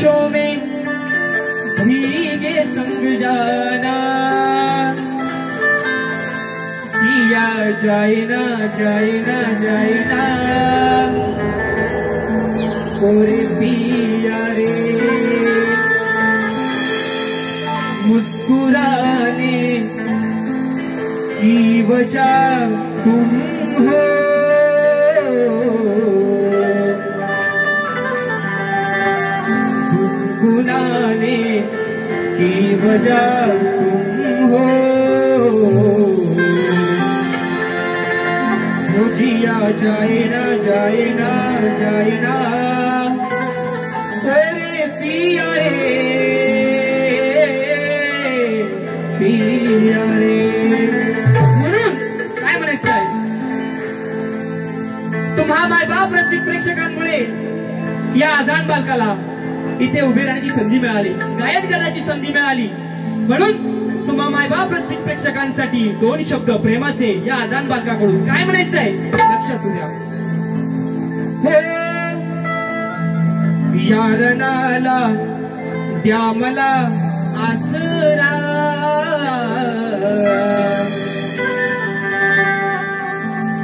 बारिशों में भीगे संग जाना, जिया जाए ना जाए ना जाए ना कोरे पिया रे। मुस्कुराने की वजह तुम हो, गुनगुनाने की वजह तुम हो। जिया जाए ना जाए ना जाए ना तेरे पिया रे पिया रे। म्हणून काय म्हणायचं आहे, तुम्हा मायबाप रसिक प्रेक्षकांमुळे या आजान बालकाला इथे उभे राहण्याची संधी मिळाली, गायन करण्याची संधी मिळाली। म्हणून तुम्हा मायबाप रसिक प्रेक्षकांसाठी दोन शब्द प्रेमाचे या आजान बालकाकडून काय म्हणायचंय लक्षात द्या। यारनाला द्या मला आसरा,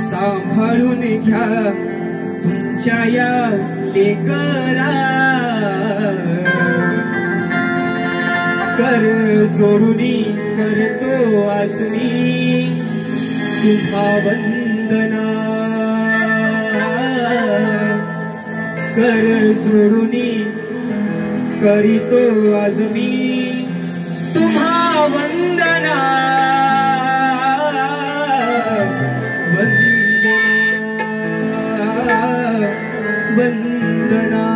सांभाळून घ्या तुमच्या या लेकरा, कर जोडूनी करतो आज मी तुझा वंदना, कर जोडूनी करीतो आज मी तुम्हा वंदना, वंदना वंदना।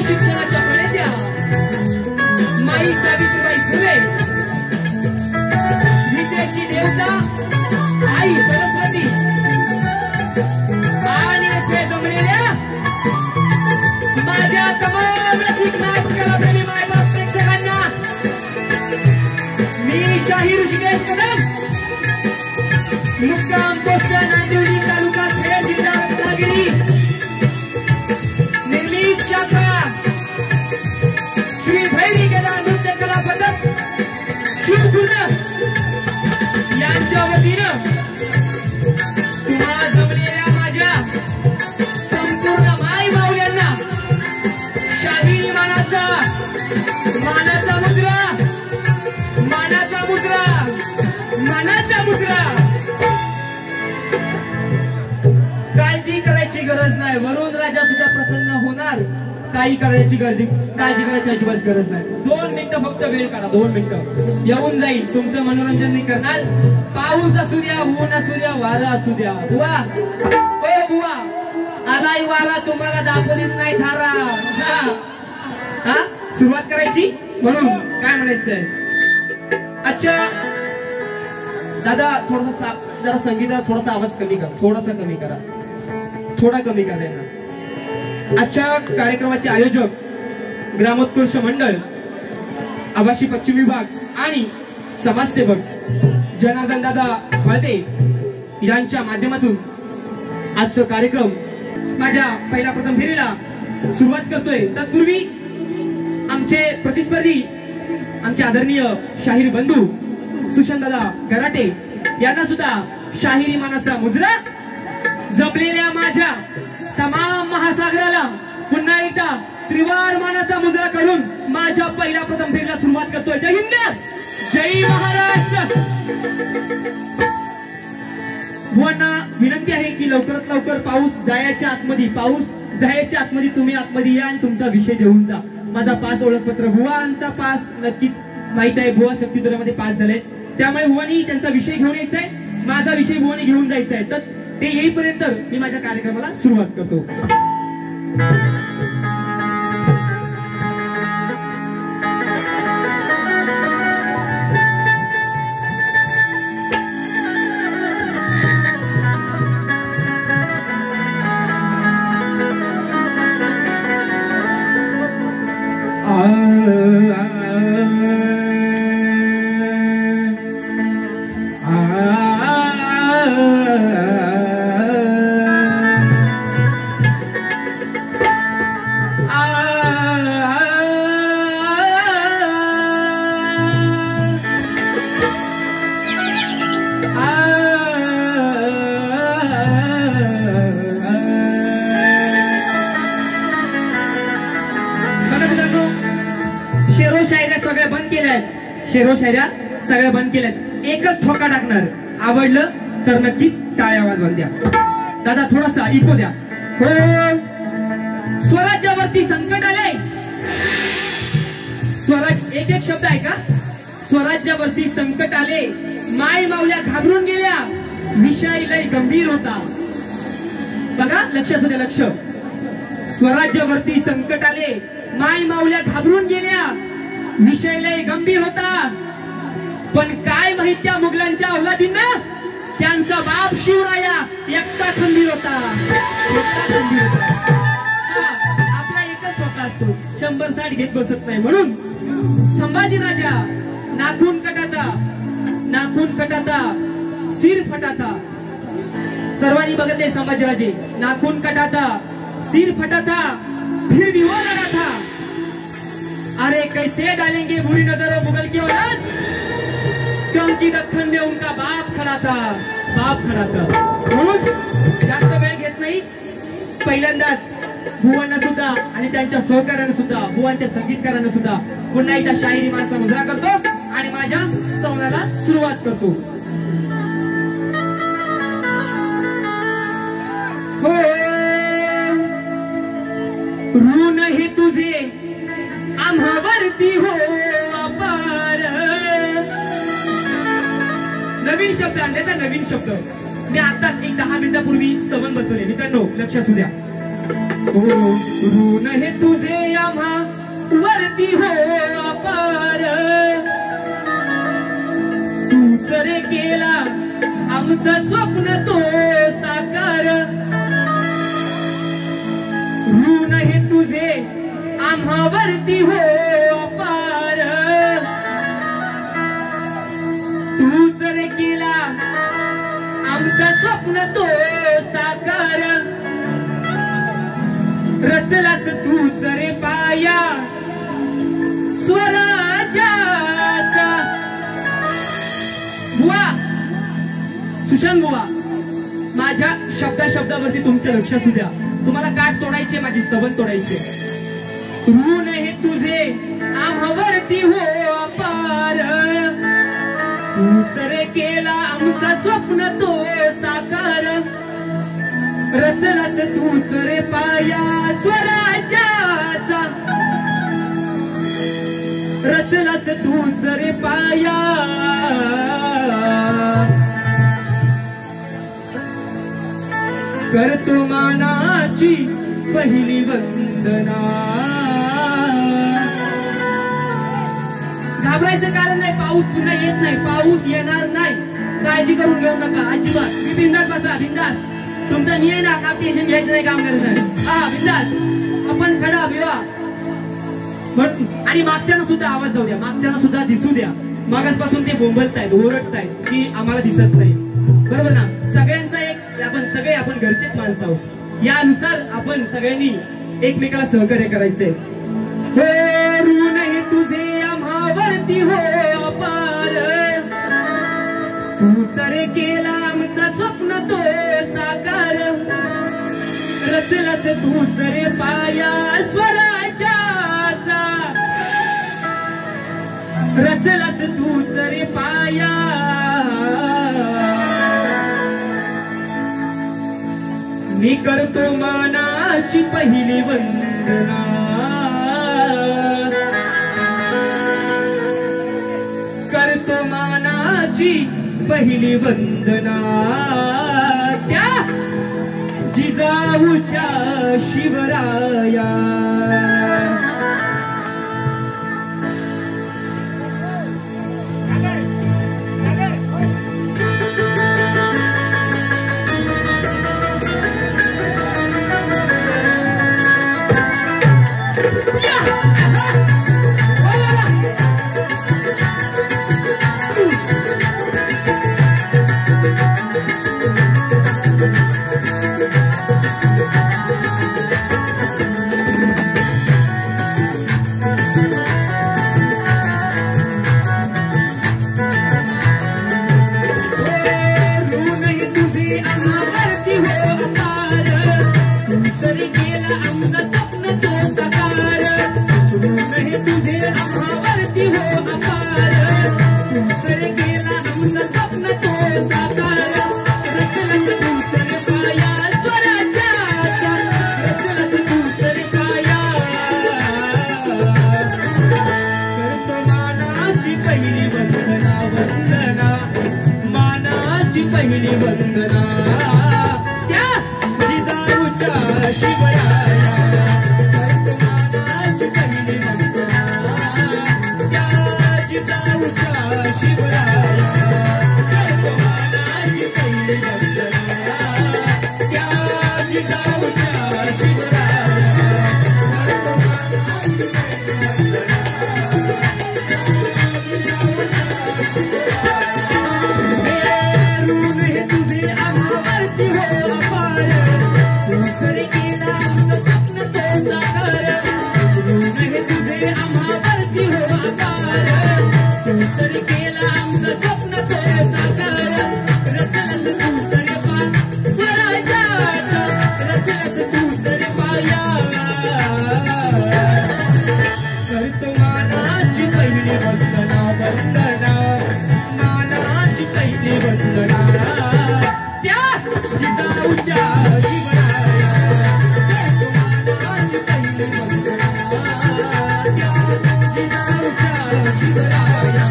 शिक्षणाच्या प्रणेत्या माई सावित्रीबाई फुले, विद्येची देवता आई सरस्वती आणि इथे जमलेल्या माझ्या तमाम रसिक नाटकप्रेमी मायबाप प्रेक्षकांना मी शाही ऋषिकेश कदम, मुक्काम पोस्ट नांदिवली तालुका खेड जिल्हा रत्नागिरी, निर्मित शाखा श्री भैरी कला नृत्य कला पथक शिवपूर्ण यांच्या वतीनं तुम्हा जमलेल्या माझ्या संपूर्ण माय माऊल्यांना शाही मानाचा मुद्रा मानाचा मुद्रा करायची गरज नाही, वरून राजा सुद्धा प्रसन्न होणार. काही काळजी करायची अजिबात गरज नाही. 2 मिनिटं फक्त वेळ काढा, 2 मिनिटं येऊन जाईल. तुमचं मनोरंजन नाही करणार. पाऊस असू द्या, ऊन असू द्या, वारा असू द्या. बुवा ओ बुवा, आलाय वारा, तुम्हाला दाखवलीच नाही थारा. हा सुरुवात करायची म्हणून काय म्हणायचंय. अच्छा दादा, थोडासा जरा संगीताला थोडासा आवाज कमी करा, थोडासा कमी करा, थोडा कमी करा यांना. आजच्या कार्यक्रमाचे आयोजक ग्रामोत्कर्ष मंडळ, आवासी पश्चिम विभाग आणि समाजसेवक जनार्दन दादा हळदे यांच्या माध्यमातून आजचा कार्यक्रम माझ्या पहिल्या प्रथम फेरीला सुरुवात करतोय. तत्पूर्वी आमचे प्रतिस्पर्धी, आमचे आदरणीय शाहीर बंधू सुशांत दादा गराटे यांना सुद्धा शाहिरी मानाचा मुजरा. जमलेल्या माझ्या तमाम महासागराला पुन्हा एकदा त्रिवार मानाचा मुजरा करून माझ्या पहिल्या प्रथम फेरीला सुरुवात करतोय. जय हिंद, जय महाराष्ट्र. बुवांना विनंती आहे की लवकरात लवकर पाऊस जायच्या आतमध्ये तुम्ही आतमध्ये या आणि तुमचा विषय देऊन जा. माझा पास ओळखपत्र, बुवांचा पास नक्कीच माहित आहे, बुवा शक्तीदुरामध्ये पास झाले, त्यामुळे बुवानी त्यांचा विषय घेऊन यायचा आहे, माझा विषय बुवानी घेऊन जायचा आहे. तर ते येईपर्यंत मी माझ्या कार्यक्रमाला सुरुवात करतो. शेरो शायऱ्या सगळ्या बंद केल्यात. एकच ठोका टाकणार, आवडलं तर नक्कीच टाळ्या वाजवून द्या. दादा थोडासा इको द्या. हो, स्वराज्यावरती संकट आले. स्वराज एक एक शब्द आहे का. स्वराज्यावरती संकट आले, माय मावल्या घाबरून गेल्या, विषय लय गंभीर होता. बघा लक्ष असू द्या, लक्ष. स्वराज्यावरती संकट आले, माय मावल्या घाबरून गेल्या, विषय लय गंभीर होता. पण काय माहित त्या मुघलांच्या अवलादींना, त्यांचा बाप शिवराया एकटा खंबीर होता. आपला एकच होता असतो, 100-60 घेत बसत नाही. म्हणून संभाजी राजा नाखून कटाता सिर फटाता. सर्वांनी बघितले संभाजीराजे, नाखून कटाता सिर फटाता फिर भी वो लड़ा था. अरे कैसे डालेंगे बुरी नजरों मुगल की औलाद, क्योंकि दख्खन में उनका बाप खड़ा था. म्हणून जास्त वेळ घेत नाही. पहिल्यांदाच बुवांना सुद्धा आणि त्यांच्या सहकार्यानं सुद्धा, बुवांच्या संगीतकारांना सुद्धा पुन्हा एकदा शाहिरी माणसा मुजरा करतो आणि माझ्या संवादाला सुरुवात करतो. हो ऋण हे तुझे आम्हावरती हो अपार. नवीन शब्द आणले तर नवीन शब्द मी आताच एक 10 मिनिटापूर्वी स्तवन बसवले. मित्रांनो लक्ष असू द्या. ऋण हे तुझे आम्हावरती हो अपार, तूच रे केला आमचं स्वप्न तो साकार. ऋण हे तुझे आम्हावरती हो अपार, तूच रे केला आमचं स्वप्न तो साकार. रचलास तूच रे पाया स्वराज्याचा. बुवा सुशांत बुवा, माझ्या शब्दावरती तुमचे लक्ष असू द्या. तुम्हाला काठ तोडायचे, माझी स्तवन तोडायचे. ऋण हे तुझे आम्हावरती हो अपार, तूच रे केला आमचा स्वप्न तो साकार. रचलात तूच रे पाया स्वराज्याचा, रचलात तूच रे पाया, करतो मानाची पहिली वंदना. घाबरायचं कारण नाही, पाऊस पुन्हा येत नाही, पाऊस येणार नाही, काळजी करून घेऊ नका अजिबात. मी बिंदास बसा, बिंदास. तुमचा मी आहे ना, का टेन्शन घ्यायचं नाही, काम करायचं. हा बिंदास, आपण खडा बिवा. आणि मागच्यानं सुद्धा आवाज जाऊ द्या, मागच्यानं सुद्धा दिसू द्या. मागासपासून ते बोंबलतायत, ओरडतायत की आम्हाला दिसत नाही, बरोबर ना. सगळ्यांचा एक, आपण सगळे आपण घरचेच माणसं आहोत, यानुसार आपण सगळ्यांनी एकमेकाला सहकार्य करायचंय. ऋण हे तुझे आम्हावरती हो अपार, तूच रे केला आमचा स्वप्न तो साकार, रचलात तूच रे पाया स्वराज्याचा, रचलात तूच रे पाया, मी करतो मानाची पहिली वंदना, करतो मानाची पहिली वंदना, त्या जिजाऊच्या शिवराया. पहिली वंदना, त्या जिजाऊच्या शिवराया. पहिली वंदना, त्या जिजाऊच्या शिवराया. पहिली वंदना, त्या जिजाऊच्या शिवराया. मानाची पहिली वंदना, वंदना, मानाची पहिली वंदना, त्या जिजाऊच्या शिवराया. मानाची पहिली वंदना, त्या जिजाऊच्या शिवराया.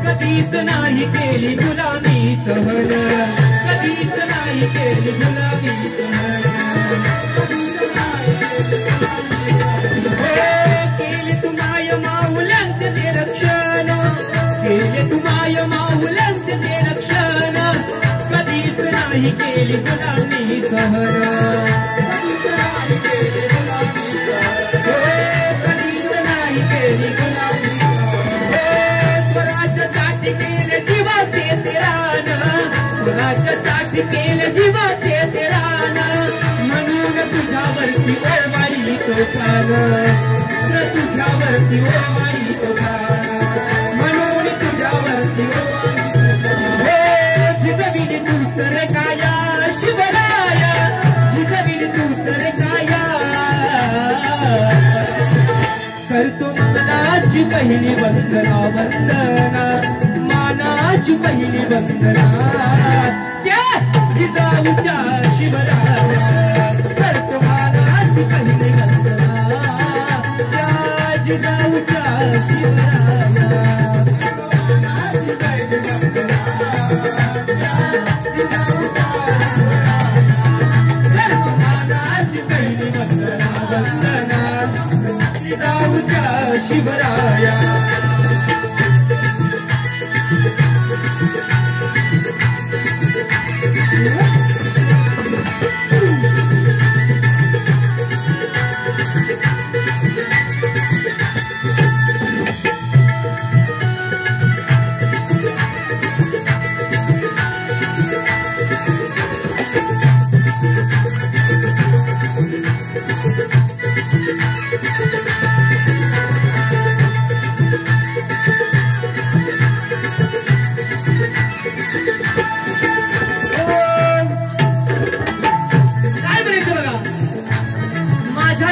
कधीच नाही केली गुलामी सहन, कधीच नाही केली गुलामी सहन. केले तुम्हाय माऊल्यांचे ते रक्षण, केले तुम्हाय माऊल्यांचे ते रक्षण. नाही केली गुलामी सहन, कधीच नाही केली गुलामी सहन, कधीच नाही केली गुलामी सहन. स्वराज्यासाठी केले जीवाचे तेरान, स्वराज्यासाठी केले जीवाचे तेरान, म्हणून तुझ्यावरती ओळमाळी तो कान, तुझ्यावरती ओळमाळी तो कान, म्हणून तुझ्यावरती जिजविली तू सर काया शिवराया, जिजविली तू सर काया. करतो मानाची पहिली वंदना, वंदना मानाची पहिली वंदना, त्या जिजाऊच्या शिवराया. करतो मानाची पहिली वंदना, त्या जिजाऊच्या शिवराया. शिवराया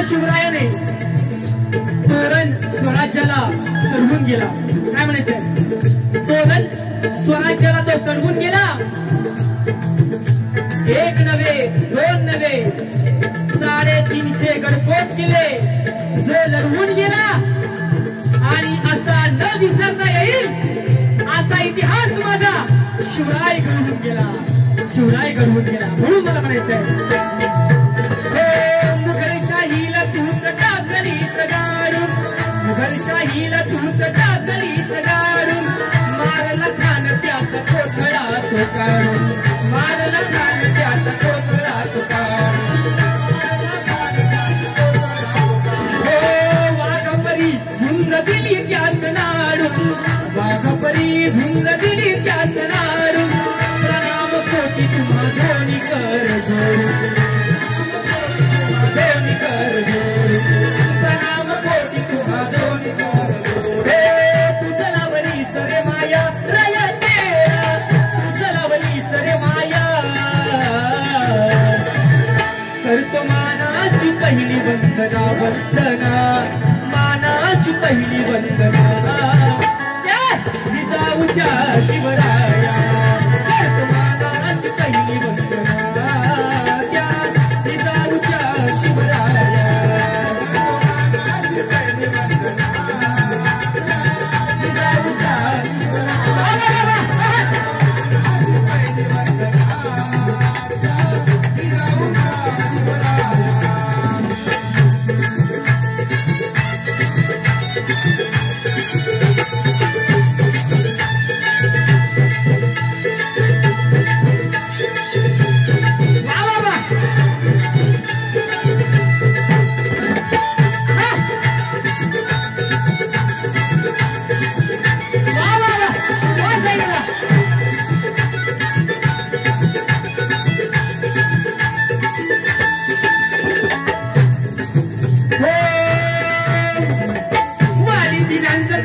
शिवरायाने तोरण स्वराज्याला चढवून गेला. काय म्हणायचंय? तोरण स्वराज्याला तो चढवून गेला. एक नव्हे, दोन नव्हे, 350 गडकोट केले, जो लढवून गेला. आणि असा न विसरता येईल असा इतिहास माझा शिवराय घडवून गेला, शिवराय घडवून गेला. म्हणून मला म्हणायचंय मुघलशाहीला तूच टाकलीस गाडून, मुघलशाहीला तूच टाकलीस गाडून, मारला खान त्याचा कोथळा तो काढून, मारला खान त्याचा कोथळा तो काढून. हो वाघपरी झुंज दिली त्याच नाडून, वाघपरी झुंज दिली त्याच नाडून, प्रणाम कोटी तुम्हा धोनी कर जोडून, धोनी कर जोडून, प्रणाम कोटी तुम्हा धोनी कर जोडून. तुझं लावली सरे माया राया तेरा, तुझं लावली सरे माया. करतो मानाची पहिली वंदना, वंदना मानाची पहिली वंदना, त्या जिजाऊच्या शिवराया. करतो मानाची पहिली वंदना, त्या जिजाऊच्या शिवराया.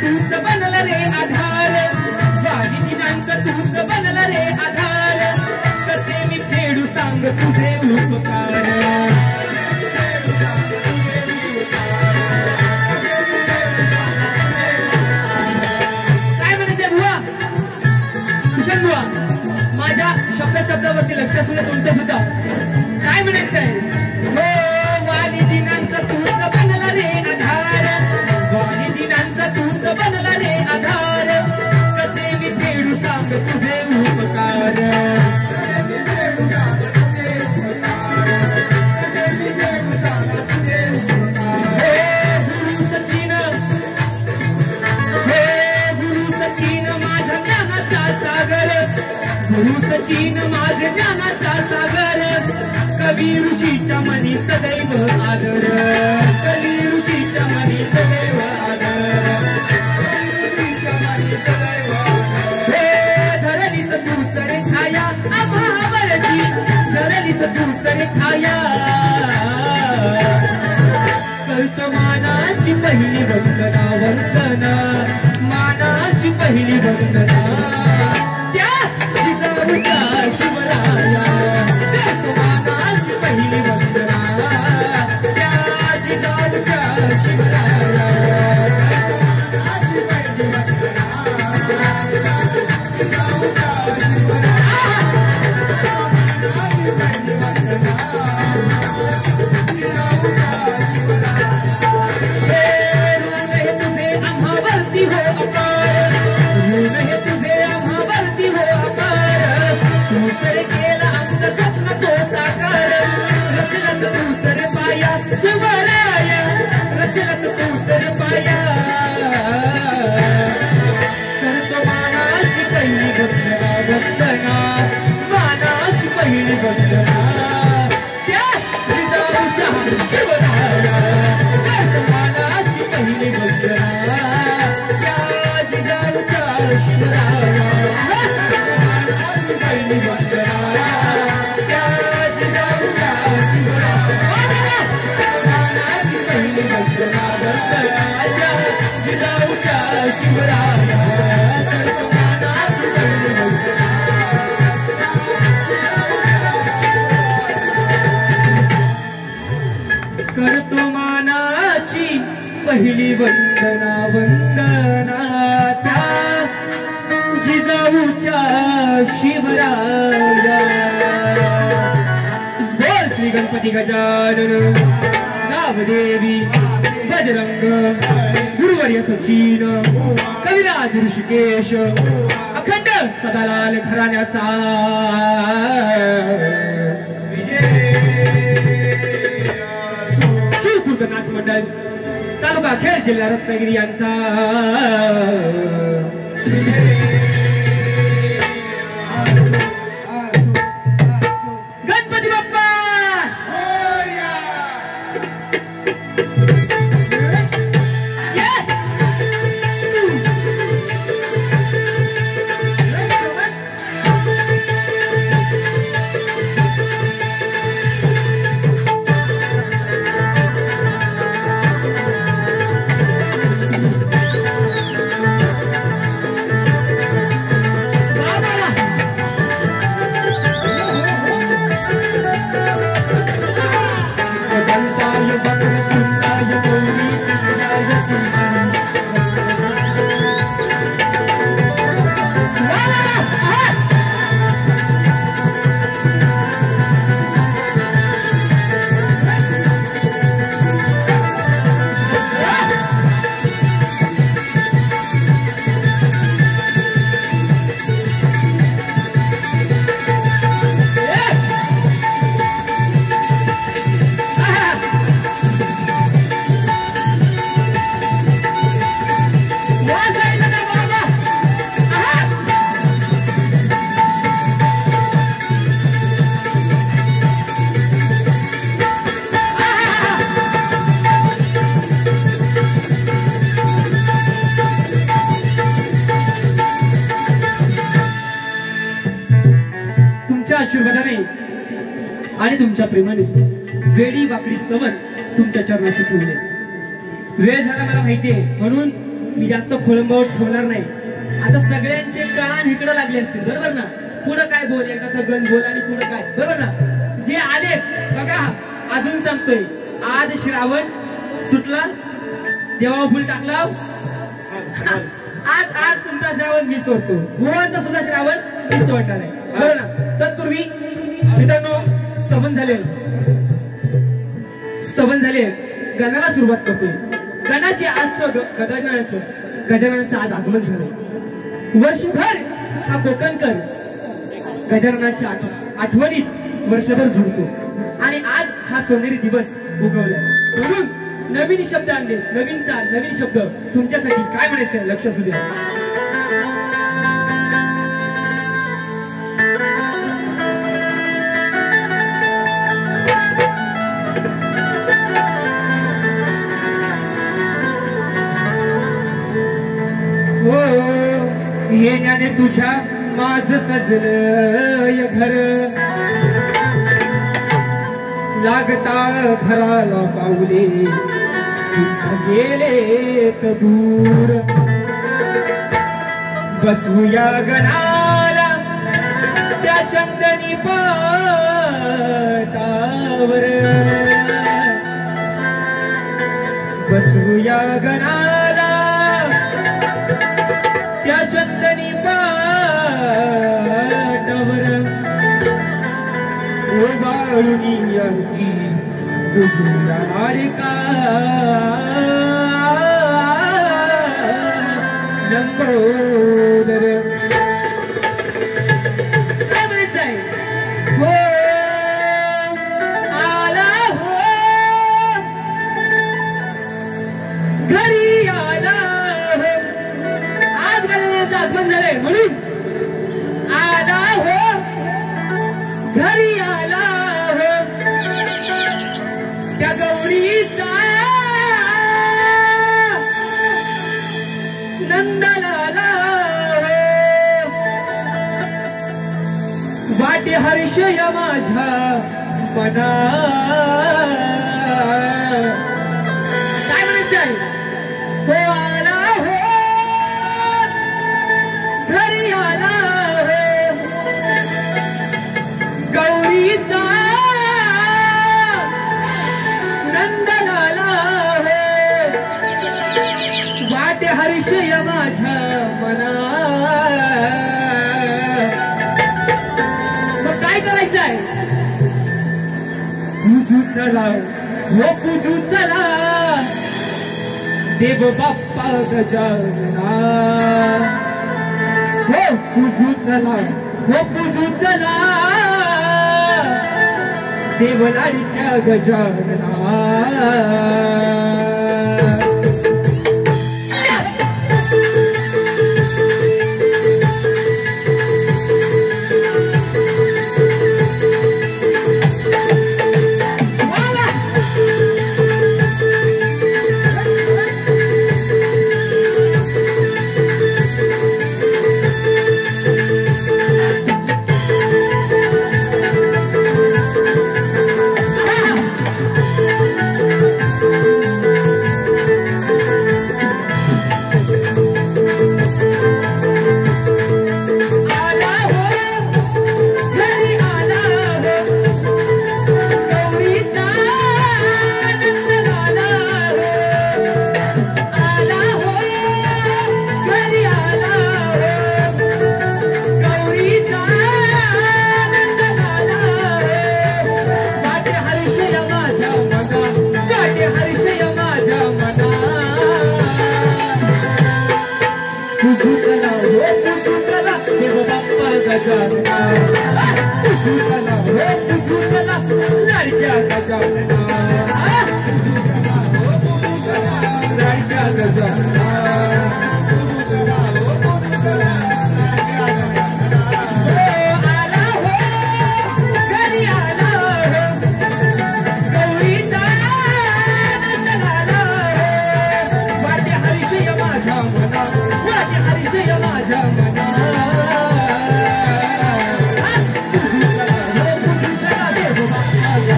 तूच बनला रे आधार, कसे मी फेडू सांग तुझे उपकार. काय म्हणायचंय बुवा, कुशल बुवा, माझ्या शब्दावरती लक्ष असू दे तुमचं सुद्धा. काय म्हणायचंय? हो वाली दिनांचा तूच बनला रे आधार, वाली दिनांचा तूच बनला रे आधार, कसे मी फेडू सांग तुझे उपकार. गुरु सचिन माझ्या ज्ञानाचा सागर, सचिन माझे ज्ञानाचा सागर कवी ऋषीच्या मनी सदैव आदर कवी ऋषीच्या मनी सदैव आदर धरणी सतुसरे छाया आभावरती धरणी सतुसरे छाया करतो मानाची पहिली वंदना वंदना मानाची पहिली वंदना त्या जिजाऊच्या शिवराया करतो मानाची पहिली वंदना त्या जिजाऊच्या शिवराया करतो मानाची पहिली वंदना वंदना त्या जिजाऊच्या शिवराया बोल श्री गणपती गजानन नामदेवी बजरंग गुरुवर्य सचिन कविराज ऋषिकेश अखंड सदालाल घराण्याचा नाच मंडळ तालुका खेड जिल्हा रत्नागिरी यांचा गणपती बाप्पा आशीर्वादाने आणि तुमच्या प्रेमाने वेडी वाकडी स्तवन तुमच्या चरणाशी ठेवले वेळ झाला मला माहितीये म्हणून मी जास्त खोळंबावत ठेवणार नाही आता सगळ्यांचे कान इकडे लागले असतील बरोबर ना पुढे काय बोल एकदा गण बोल आणि पुढे काय बरोबर ना जे आले बघा अजून सांगतोय आज श्रावण सुटला देवा फुल टाकला आज आज तुमचा श्रावण मी सोडतो गोवांचा सुद्धा श्रावण मी सोडणार आहे बरोबर ना तत्पूर्वी मित्रांनो स्तवन झाले गणाला सुरुवात करतोय गणाची आजचं गजाननाचं आज आगमन झालं वर्षभर हा कोकणकर गजाननाच्या आठवणीत वर्षभर झुरतो आणि आज हा सोनेरी दिवस उगवलाय म्हणून नवीन शब्द आणले नवीन चाल नवीन शब्द तुमच्यासाठी काय म्हणायचं लक्ष असू द्या प्रेमाने तुझ्या माझ सजलय घर लागता घराला पाऊले गेलेत दूर बसूया गणाला त्या चंदनी पाटावर बसूया गणाला त्या चंदनी पाटावर ओवाळूनी अगदी तुझ्या का लंबोदर काय म्हणायचंय हो आला हो घरी आला हो आज घालण्याचं आगमन झालंय म्हणून आला हो घरी आला हो त्या गौरीचा नंदलाला वाटे हर्षय माझ्या मना काय म्हणायचंय हो आला हो घरी आला हो गौरीचा नंदलाला हो वाटे हर्षय माझ्या मना मग काय करायचंय पूजू चला हो पूजू चला देव बाप्पा गजानना हो पूजू चला हो पूजू चला देव लाडक्या गजानना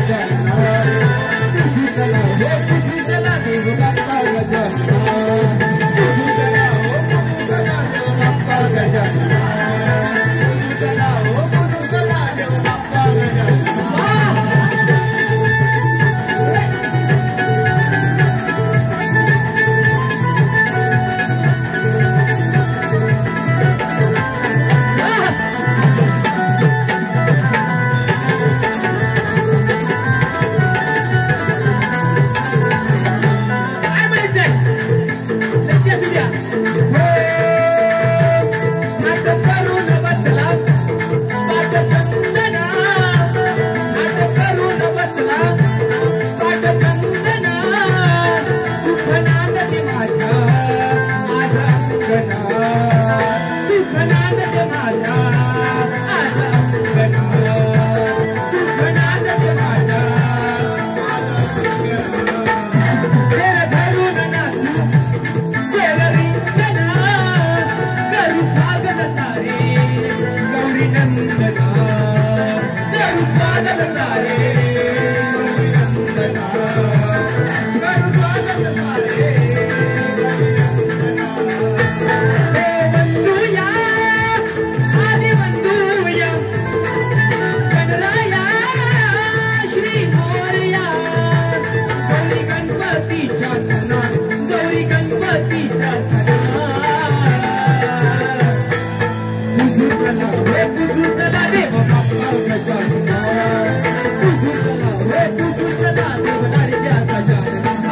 Jana गौरी नंदना करू स्वागत सारे गौरी नंदना करू स्वागत सारे वंदूया आदि वंदूया गणराया श्री मोरया गौरी गणपतीच्या सणा गौरी गणपतीच्या सणा तुझू चला देव बाप्पा गजानना तुझू चला देवदारी द्या गजानना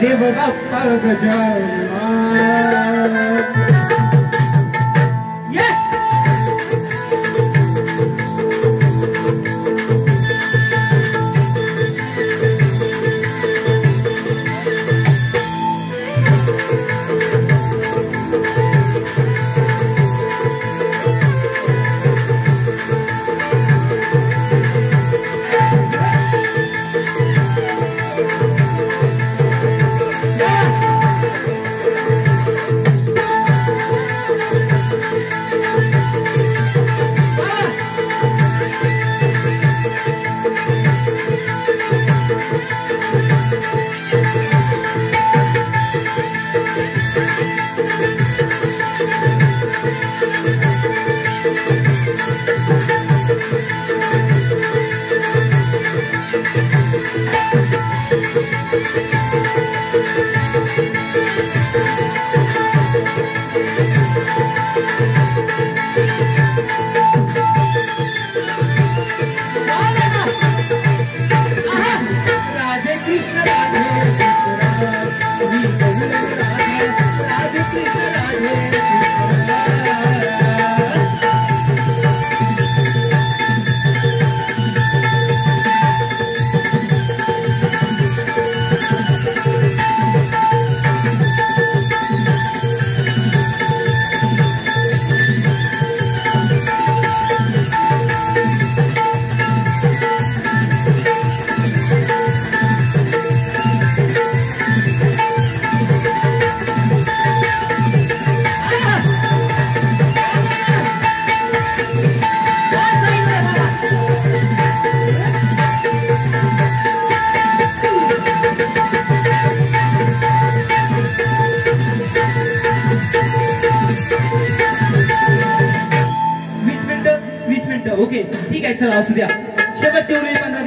देव बाप्पा गजानना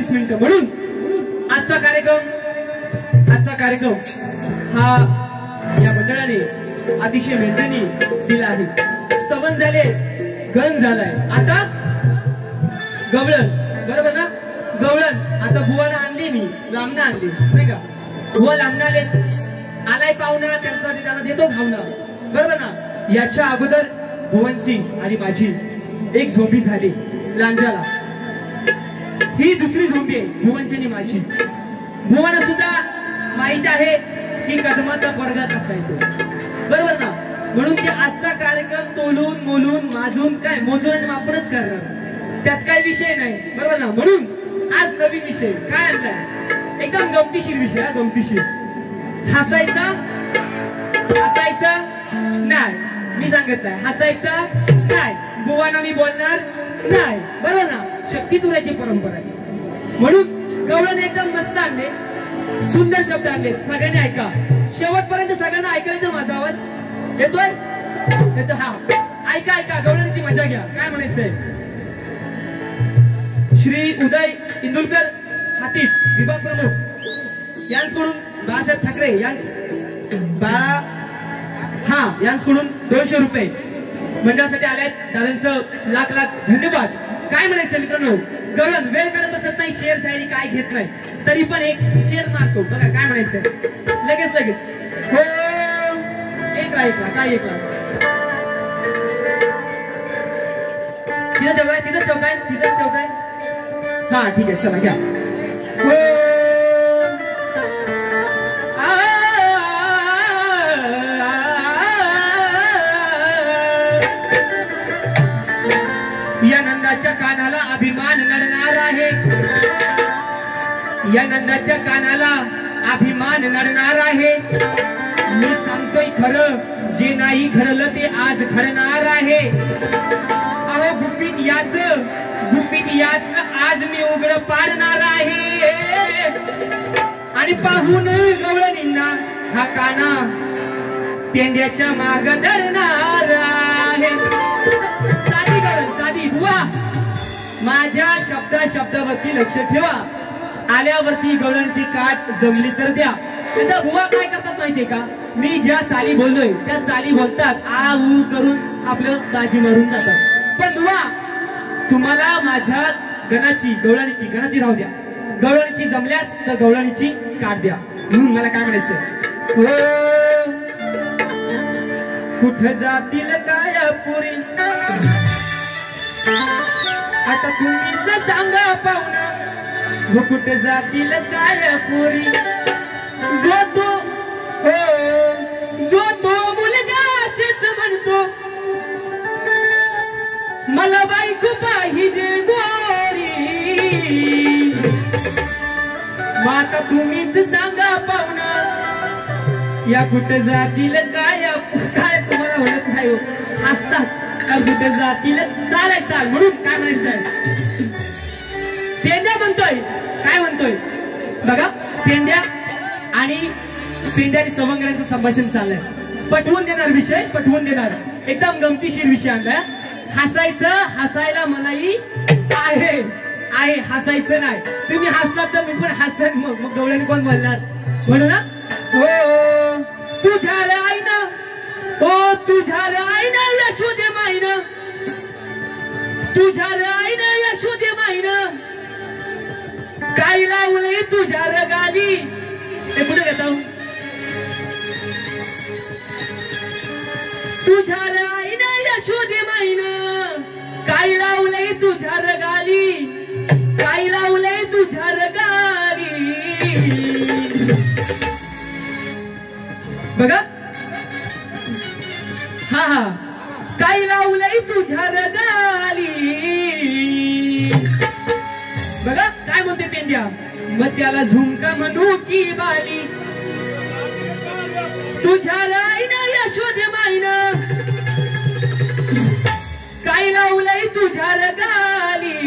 25 मिनिटं. म्हणून आजचा कार्यक्रम हा या मंडळाने अतिशय मेहनतीने दिला आहे. स्तवन झाले, गण झालाय, आता गवळण. बरोबर ना? गवळण. आता बुवाला आणली, मी लांबणं आणली नाही का? बुवा लांबणं आले, आलाय पाहुणा, त्याला देतो खावणं. बरोबर ना? याच्या अगोदर बुवांची आणि माझी एक झोंबी झाली लांजाला. ही दुसरी झोंबी आहे बुवांची आणि माझी. बुवांना सुद्धा माहित आहे की कदमाचा वर्गा कसा येतो. बरोबर ना? म्हणून ते आजचा कार्यक्रम तोलून मोलून माजून काय मोजून आणि मापूनच करणार, त्यात काही विषय नाही. बरोबर ना? म्हणून आज नवीन विषय काय आणलाय, एकदम गमतीशीर विषय. हा गमतीशीर. हसायचा नाही, मी सांगत नाही. हसायचा नाही, बुवांना मी बोलणार नाही. बरोबर ना? शक्ती तुऱ्याची परंपरा आहे. म्हणून गवळण एकदम मस्त आणले, सुंदर शब्द आणले. सगळ्यांनी ऐका शेवटपर्यंत. सगळ्यांना ऐकायला तर माझा आवाज येतोय? येतो. हा, ऐका गवळणीची मजा घ्या. काय म्हणायचंय? श्री उदय इंदुलकर हातीत विभाग प्रमुख यांकडून बाळासाहेब ठाकरे यांकडून 200 रुपये मंडळासाठी आल्यात. दादांचं लाख धन्यवाद. काय म्हणायचं मित्रांनो? गवळण वेळ काढत बसत नाही, शेर शायरी काय घेत नाही, तरी पण एक शेर मारतो बघा. काय म्हणायचंय? लगेच हो. काय तिथंच ठेवताय. हा ठीक आहे, चला घ्या. हो. या नंदाच्या कानाला अभिमान नडणार आहे. या नंदाच्या कानाला अभिमान नडणार आहे. मी सांगतोय खरं, जे नाही घडलं ते आज घडणार आहे. अहो गुपित याच आज मी उघड पाडणार आहे. आणि पाहून गवळणींना हा काना पेंड्याच्या माग धरणार आहे. साधी गवळण, साधी. बुवा माझ्या शब्दावरती लक्ष ठेवा. आल्यावरती गवळणची काट जमली तर द्या. आता बुवा काय करतात माहितीये का? मी ज्या चाली बोललोय त्या चाली बोलतात, आ ऊ करून आपलं दाजी मारून जातात. पण बुवा तुम्हाला माझ्या गवळणीची राहू द्या. गवळणीची जमल्यास तर गवळणीची काट द्या. म्हणून मला काय म्हणायचं? कुठं जातील काय पुरी, आता तुम्हीच सांगा पाहुणा. हो कुठे जातील काय पुरी, जो तो मुलगा असेच म्हणतो, मला बायको पाहिजे गोरी. मग आता तुम्हीच सांगा पाहुणा, या कुठे जातील काय तुम्हाला म्हणत नाही. हसतात का कुठे जातील चाल. म्हणून काय म्हणायचंय? पेंड्या म्हणतोय. काय म्हणतोय बघा? पेंड्या आणि सवंगड्यांचं संभाषण चाललंय. पटवून देणार विषय, एकदम गमतीशीर विषय आणलाय. हसायला मनाई आहे, हसायचं नाही. तुम्ही हसलात तर मी पण हसत. मग गवळणी कोण बोलणार? म्हणून ना, हो तुझ्या आईनं यशोदे माईनं, तुझ्या आईनं यशोदे माईनं काय लावले तुझ्या रगाली. ते कुठे घेतो? तुझ्या आईनं यशोदे माईनं काय लावले तुझ्या रगाली, काय लावले तुझ्या रगाली. बघा हा काय लावलंय तुझ्या रगाली. बघा काय म्हणते पेंड्या? मग त्याला झुमका म्हणू की बाली, तुझ्या राईनं यशोदे माईनं काय लावलंय तुझ्या रगाली.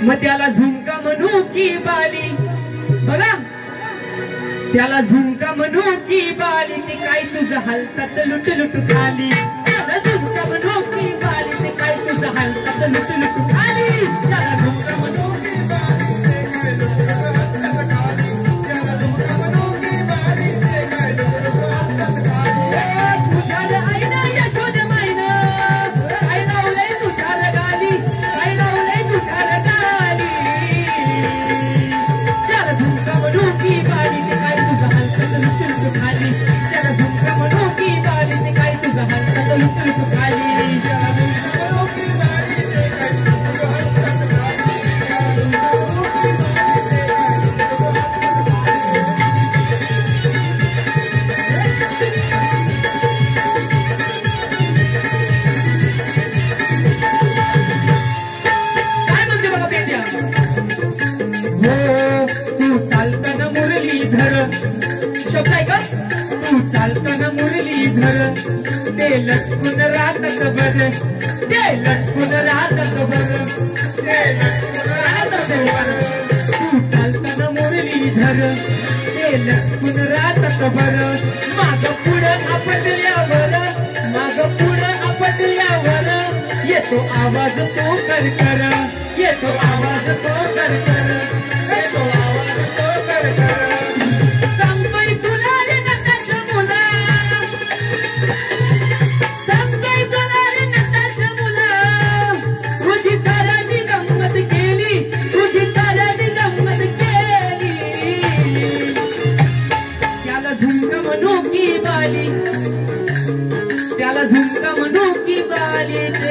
मग त्याला झुमका म्हणू की बाली. बघा त्याला झुमका म्हणू की बाली, ते काय तुझं हलतात लुट लुट खाली. झुमका म्हणू की बाली, ते काय तुझं हलतात लुट लुट खाली. धर ते लटकून राहतात बर ते लटकून राहतात बर तू चालताना मुरली धर ते लटकून राहतात बर माग पुढं आपटल्यावर माग पुढं आपटल्यावर येतो आवाज तो कर येतो आवाज तो कर येतो आवाज तो कर सांगतोय तुला रे नटाच्या मुला सांगतोय तुला रे नटाच्या मुला तुझी साऱ्याची गंमत केली तुझी साऱ्याची गंमत केली त्याला झुमका म्हणू की बाली त्याला झुमका म्हणू की बाली ते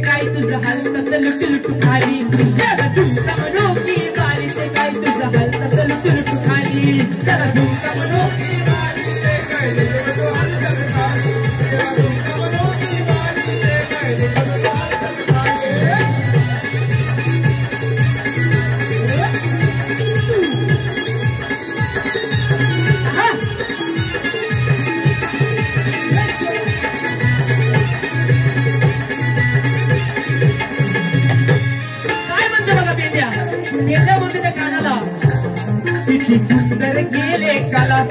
काय तुझं हालतात लुटू लुटू खाली त्याला झुमका म्हणू की बाली ते काय तुझं हालतात लुटू लुटू खाली त्याला झुमका म्हणू की बाली ते काय तुझं हालतात खाली त्याला झुमका म्हणू की बाली ते काय तुझं हालतात खाली त्या कानाला किती सुंदर गेले काला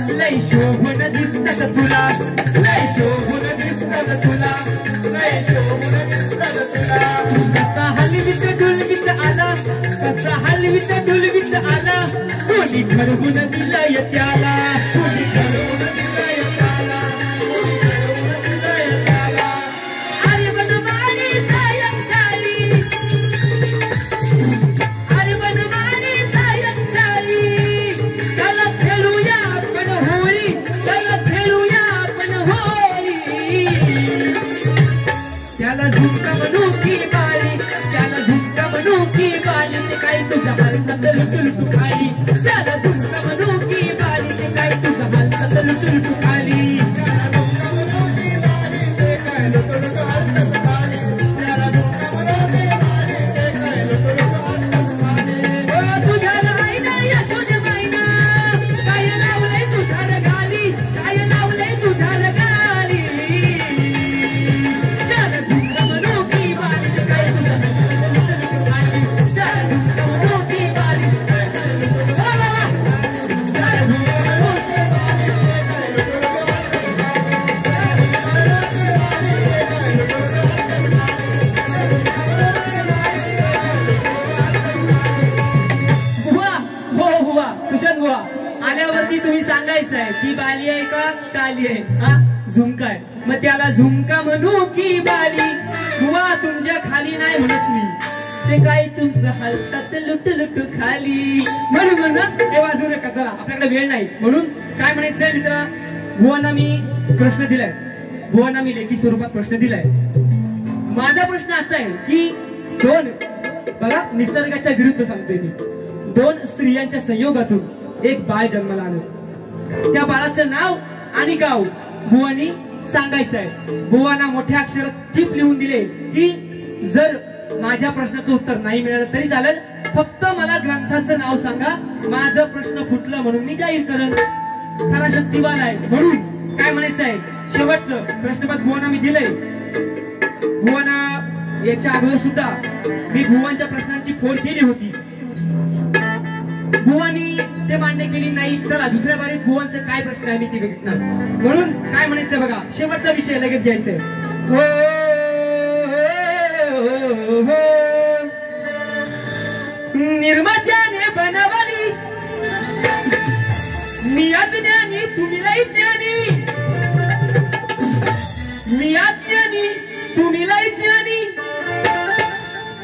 लय शोभून दिसतात तुला लय शोभून दिसतात तुला लय शोभून दिसतात तुला कसा हलवीत डुलवीत आला कसा हलवीत डुलवीत आला कोणी ठरवून दिलंय त्याला कोणी ठरवून दिलंय त्याला कोणी ठरवून दिलंय त्याला अरे बनवाली सायंकाळी त्याला झुमका म्हणू की बाली त्याला झुमका म्हणू की बाली ते काय तुझ्या हालतात लुटू लुटू खाली त्याला झुमका म्हणू की बाली ते काय तुझ्या हालतात लुटू लुटू खाली त्याला झुमका म्हणू की बाली ते काय लुटू लुटू हालतात खाली त्याला झुमका म्हणू की बाली ते काय लुटू लुटू हालतात खाली ओ तुझ्या राईना यशोदे बाईना काय लावलंय तुझ्या गाली काय लावलंय तुझ्या गाली आल्यावरती तुम्ही सांगायचंय की बाली आहे का ताली आहे हा झुमका आहे मग त्याला झुमका म्हणू की बाली बुवा तुमच्या खाली नाही म्हणत मी ते काय तुमचं हालतात लुटू लुटू खाली म्हणून म्हणत हे वाजू नका चला आपल्याकडे वेळ नाही म्हणून काय म्हणायचंय मित्रा बुवांना मी प्रश्न दिलाय बुवांना मी लेखी स्वरूपात प्रश्न दिलाय माझा प्रश्न असा आहे की दोन बघा निसर्गाच्या विरुद्ध सांगतोय मी दोन स्त्रियांच्या संयोगातून एक बाळ जन्माला आलं त्या बाळाचं नाव आणि गाव बुवांनी सांगायचं आहे बुवांना मोठ्या अक्षरात टिप लिहून दिले की जर माझ्या प्रश्नाचं उत्तर नाही मिळालं तरी चालेल फक्त मला ग्रंथाचं नाव सांगा माझं प्रश्न फुटलं म्हणून मी जाहीर करन खरा शक्तिवान आहे म्हणून काय म्हणायचं आहे शेवटचं प्रश्नपत्र बुवांना मी दिलंय बुवांना याच्या अगोदर सुद्धा मी बुवांच्या प्रश्नांची फोड केली होती बुवांनी ते मान्य केली नाही चला दुसऱ्या बारीत बुवांचे काय प्रश्न आहे मी ते बघितणार म्हणून काय म्हणायचंय बघा शेवटचा विषय लगेच घ्यायचंय निर्मात्याने बनवली मी अज्ञानी तुम्ही लई ज्ञानी मी अज्ञानी तुम्ही लई ज्ञानी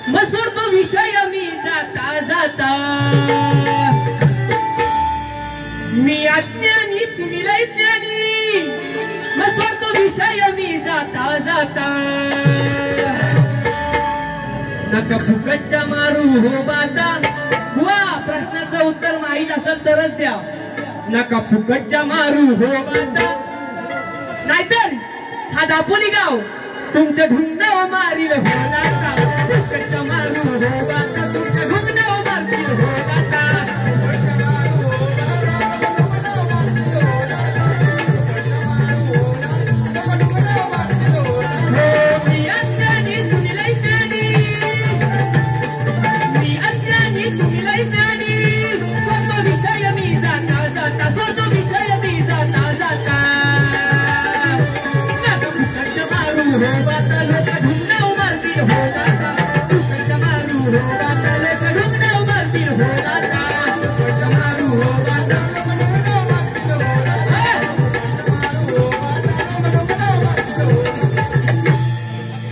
मसूर तो विषय मी जाता जाता मी अज्ञानी तुम्ही लई ज्ञानी मसूर तो विषय मी जाता जाता नका फुकटच्या मारू हो बाता वा प्रश्नाचं उत्तर माहित असेल तरच द्या नका फुकटच्या मारू हो बाता नाहीतर हा दापोली गाव तुमच्या ढुंगणावर मारील हो बाता फुकटच्या मारू हो बाता तुमच्या ढुंगणावर मारील हो बाता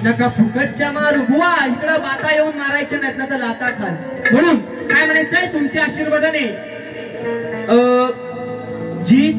नका फुकटच्या मारू बुवा, इकडं बाता येऊन मारायच्या नाहीत ना तर लाता खाल. म्हणून काय म्हणायचंय तुमच्या आशीर्वादाने जीत